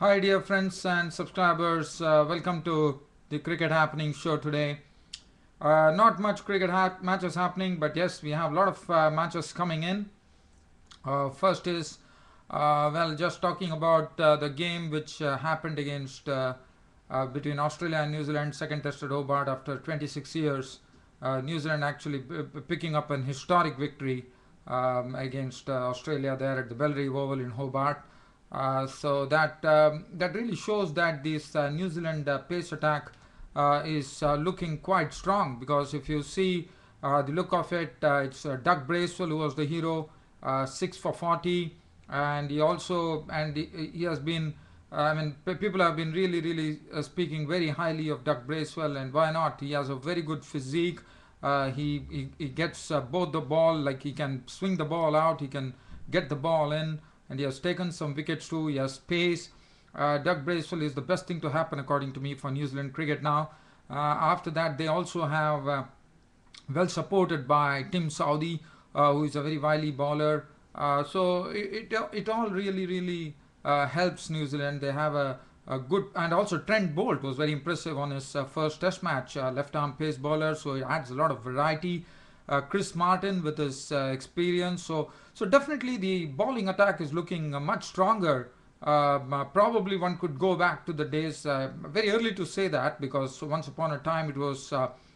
Hi, dear friends and subscribers. Welcome to the Cricket Happening show today. Not much matches happening, but yes, we have a lot of matches coming in. First is, just talking about the game which happened against between Australia and New Zealand, second test at Hobart after 26 years. New Zealand actually picking up an historic victory against Australia there at the Bellary Oval in Hobart. That really shows that this New Zealand pace attack is looking quite strong, because if you see the look of it, it's Doug Bracewell who was the hero, 6 for 40, and he has been. People have been really speaking very highly of Doug Bracewell, and why not? He has a very good physique. He gets both the ball, like he can swing the ball out, he can get the ball in, and he has taken some wickets too. He has pace. Doug Bracewell is the best thing to happen, according to me, for New Zealand cricket now. After that, they also have well supported by Tim Southee, who is a very wily bowler. So it all really helps New Zealand. They have a good, and also Trent Bolt was very impressive on his first Test match, left arm pace bowler. So it adds a lot of variety. Chris Martin with his experience. So definitely the bowling attack is looking much stronger. Probably one could go back to the days, very early to say that, because once upon a time it was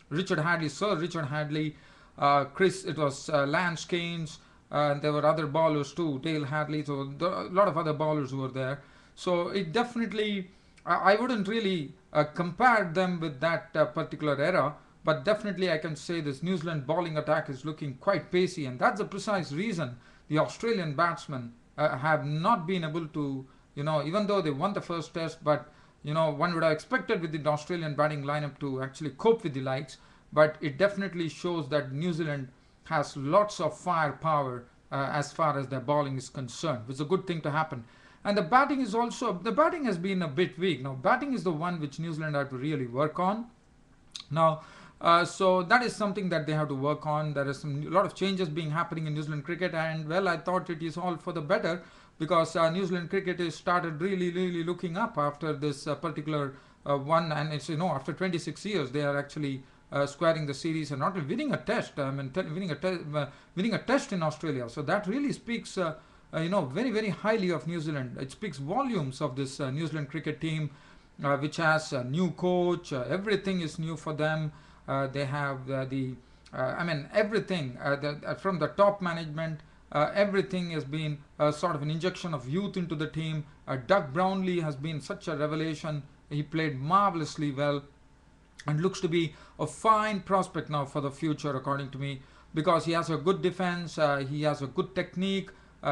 Richard Hadley, Sir Richard Hadley, it was Lance Keynes, and there were other bowlers too, Dale Hadley, so a lot of other bowlers who were there. So it definitely, I wouldn't really compare them with that particular era, but definitely I can say this New Zealand bowling attack is looking quite pacey, and that's the precise reason the Australian batsmen have not been able to, even though they won the first test, but one would have expected with the Australian batting lineup to actually cope with the likes. But it definitely shows that New Zealand has lots of firepower as far as their bowling is concerned, which is a good thing to happen. And the batting has been a bit weak. Now, batting is the one which New Zealand have to really work on. Now, so that is something that they have to work on. There is a lot of changes being happening in New Zealand cricket, and well, I thought it is all for the better, because New Zealand cricket has started really looking up after this particular one, and it's after 26 years they are actually squaring the series and not winning a test. Winning a test in Australia. So that really speaks. Very highly of New Zealand. It speaks volumes of this New Zealand cricket team, which has a new coach. Everything is new for them. They have everything from the top management. Everything has been sort of an injection of youth into the team. Doug Brownlee has been such a revelation. He played marvelously well and looks to be a fine prospect now for the future, according to me, because he has a good defense. He has a good technique.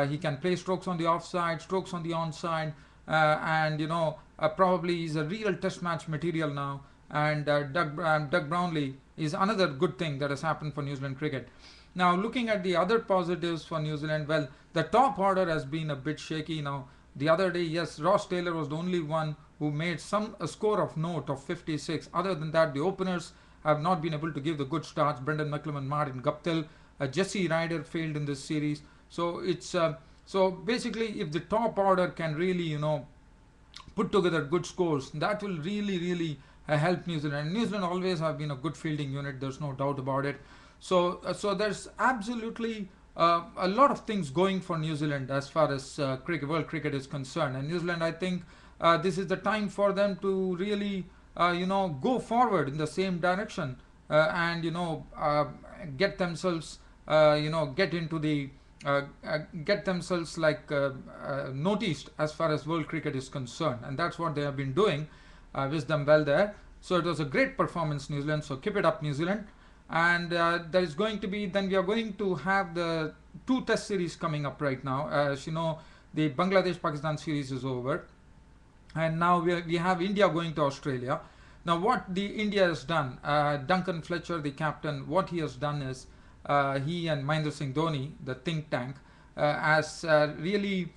He can play strokes on the offside, strokes on the onside, and probably he's a real test match material now. And Doug Brownlee is another good thing that has happened for New Zealand cricket. Now, looking at the other positives for New Zealand, well, the top order has been a bit shaky now. The other day, yes, Ross Taylor was the only one who made a score of note of 56. Other than that, the openers have not been able to give the good starts. Brendan McCullum, Martin Guptill, Jesse Ryder failed in this series. So it's so basically, if the top order can really put together good scores, that will really help New Zealand. And New Zealand always have been a good fielding unit. There's no doubt about it. So there's absolutely a lot of things going for New Zealand as far as world cricket is concerned. And New Zealand, I think, this is the time for them to really go forward in the same direction, and get themselves get into the get themselves noticed as far as world cricket is concerned, and that's what they have been doing. Wish them well there. So it was a great performance, New Zealand. So keep it up, New Zealand. And there is going to be, then we are going to have the two test series coming up right now. As you know, the Bangladesh-Pakistan series is over, and now we have India going to Australia. Now, what the India has done, Duncan Fletcher, the captain, what he has done is, he and Mahendra Singh Dhoni, the think tank, has really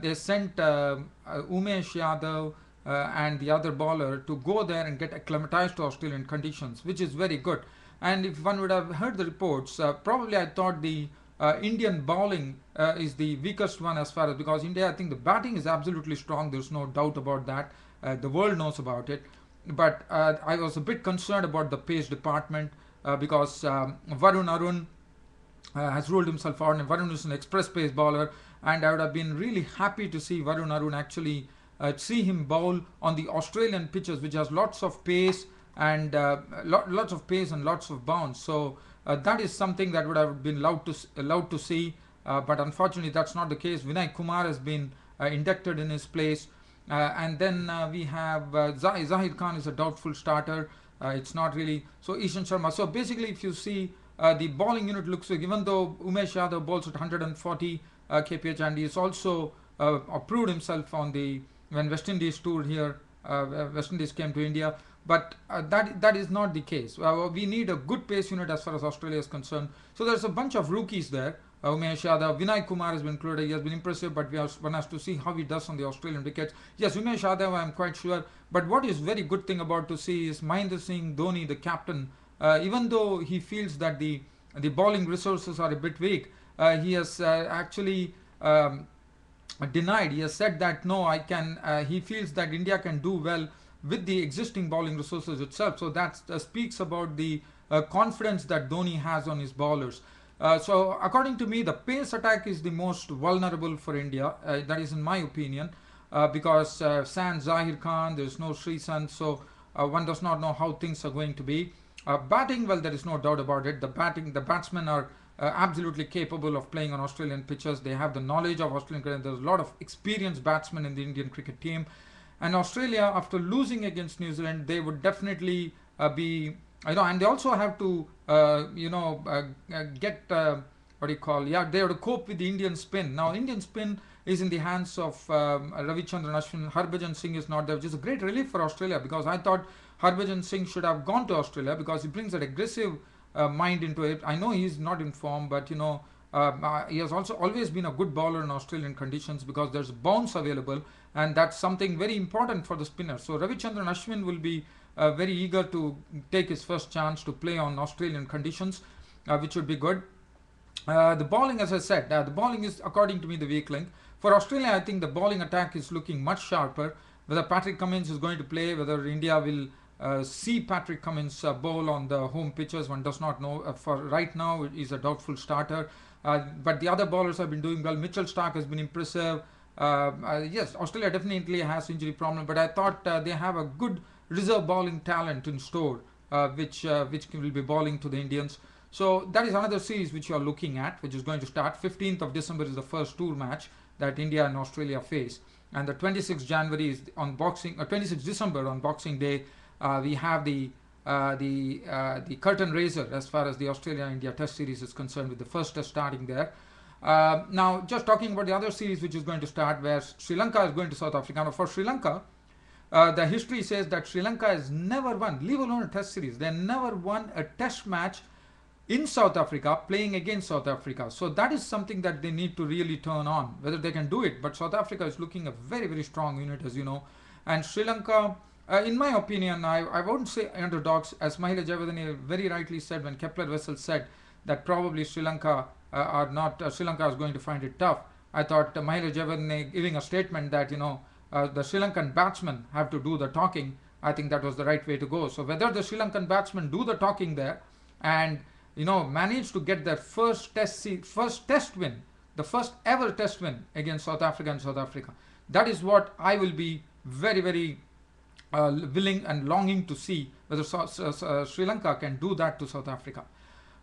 they sent Umesh Yadav and the other bowler to go there and get acclimatized to Australian conditions, which is very good. And if one would have heard the reports, probably I thought the Indian bowling is the weakest one as far as, because India, I think the batting is absolutely strong. There's no doubt about that. The world knows about it. But I was a bit concerned about the pace department because Varun Arun has ruled himself out, and Varun is an express pace bowler, and I would have been really happy to see Varun Arun actually see him bowl on the Australian pitches, which has lots of pace and lots of pace and lots of bounce. So that is something that would have been allowed to see, but unfortunately that's not the case. Vinay Kumar has been inducted in his place, and then we have Zahir Khan is a doubtful starter. It's not really so. Ishan Sharma. So basically, if you see the bowling unit looks like, even though Umesh Yadav bowls at 140 kph, and he's also proved himself on the when West Indies toured here, West Indies came to India. But that is not the case. We need a good pace unit as far as Australia is concerned. So there's a bunch of rookies there. Umesh Yadav, Vinay Kumar has been included. He has been impressive, but one has to see how he does on the Australian wickets. Yes, Umesh Yadav, I'm quite sure. But what is very good thing about to see is Mahendra Singh Dhoni, the captain. Even though he feels that the bowling resources are a bit weak, he has actually denied. He has said that no, I can. He feels that India can do well with the existing bowling resources itself. So that speaks about the confidence that Dhoni has on his bowlers. So according to me, the pace attack is the most vulnerable for India. That is in my opinion, because sans Zahir Khan, there is no Sreesanth, so one does not know how things are going to be. Batting, well, there is no doubt about it. The batsmen are absolutely capable of playing on Australian pitches. They have the knowledge of Australian cricket. There's a lot of experienced batsmen in the Indian cricket team. And Australia, after losing against New Zealand, they would definitely be, and they also have to, get, what do you call, yeah, they have to cope with the Indian spin. Now, Indian spin is in the hands of Ravichandran Ashwin. Harbhajan Singh is not there, which is a great relief for Australia, because I thought Harbhajan Singh should have gone to Australia because he brings that aggressive mind into it. I know he's not in form, but he has also always been a good bowler in Australian conditions because there's bounce available, and that's something very important for the spinner. So Ravichandran Ashwin will be very eager to take his first chance to play on Australian conditions, which would be good. The bowling, as I said, the bowling is, according to me, the weak link. For Australia, I think the bowling attack is looking much sharper. Whether Patrick Cummins is going to play, whether India will see Patrick Cummins bowl on the home pitches, one does not know. For right now, he's a doubtful starter. But the other bowlers have been doing well. Mitchell Starc has been impressive. Yes, Australia definitely has injury problem, but I thought they have a good reserve bowling talent in store, which will be bowling to the Indians. So that is another series which you are looking at, which is going to start. 15th of December is the first tour match that India and Australia face, and the 26th January is on 26th December on Boxing Day. We have the curtain raiser as far as the Australia-India Test series is concerned, with the first test starting there. Now, just talking about the other series which is going to start, where Sri Lanka is going to South Africa. Now, for Sri Lanka, the history says that Sri Lanka has never won, leave alone a test series, they never won a test match in South Africa playing against South Africa. So that is something that they need to really turn on, whether they can do it. But South Africa is looking a very, very strong unit, as you know. And Sri Lanka, in my opinion, I won't say underdogs, as Mahela Jayawardene very rightly said when Kepler Wessel said that probably Sri Lanka Sri Lanka is going to find it tough. I thought Mahela Jayawardene giving a statement that the Sri Lankan batsmen have to do the talking. I think that was the right way to go. So whether the Sri Lankan batsmen do the talking there and manage to get their first test win, the first ever test win against South Africa and South Africa, that is what I will be very, very willing and longing to see, whether Sri Lanka can do that to South Africa.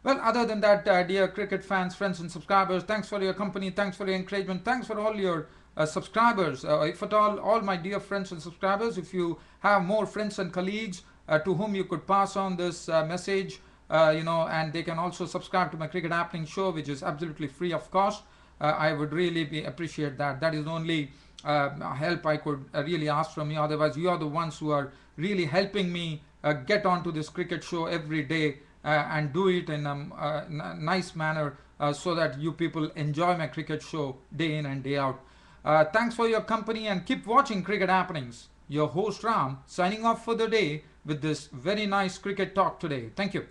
Well, other than that, dear cricket fans, friends and subscribers, thanks for your company, thanks for your encouragement, thanks for all your subscribers. If at all my dear friends and subscribers, if you have more friends and colleagues to whom you could pass on this message, and they can also subscribe to my Cricket Happening show, which is absolutely free of cost, I would really appreciate that. That is the only help I could really ask from you. Otherwise, you are the ones who are really helping me get onto this cricket show every day and do it in a nice manner so that you people enjoy my cricket show day in and day out. Thanks for your company and keep watching Cricket Happenings. Your host Ram signing off for the day with this very nice cricket talk today. Thank you.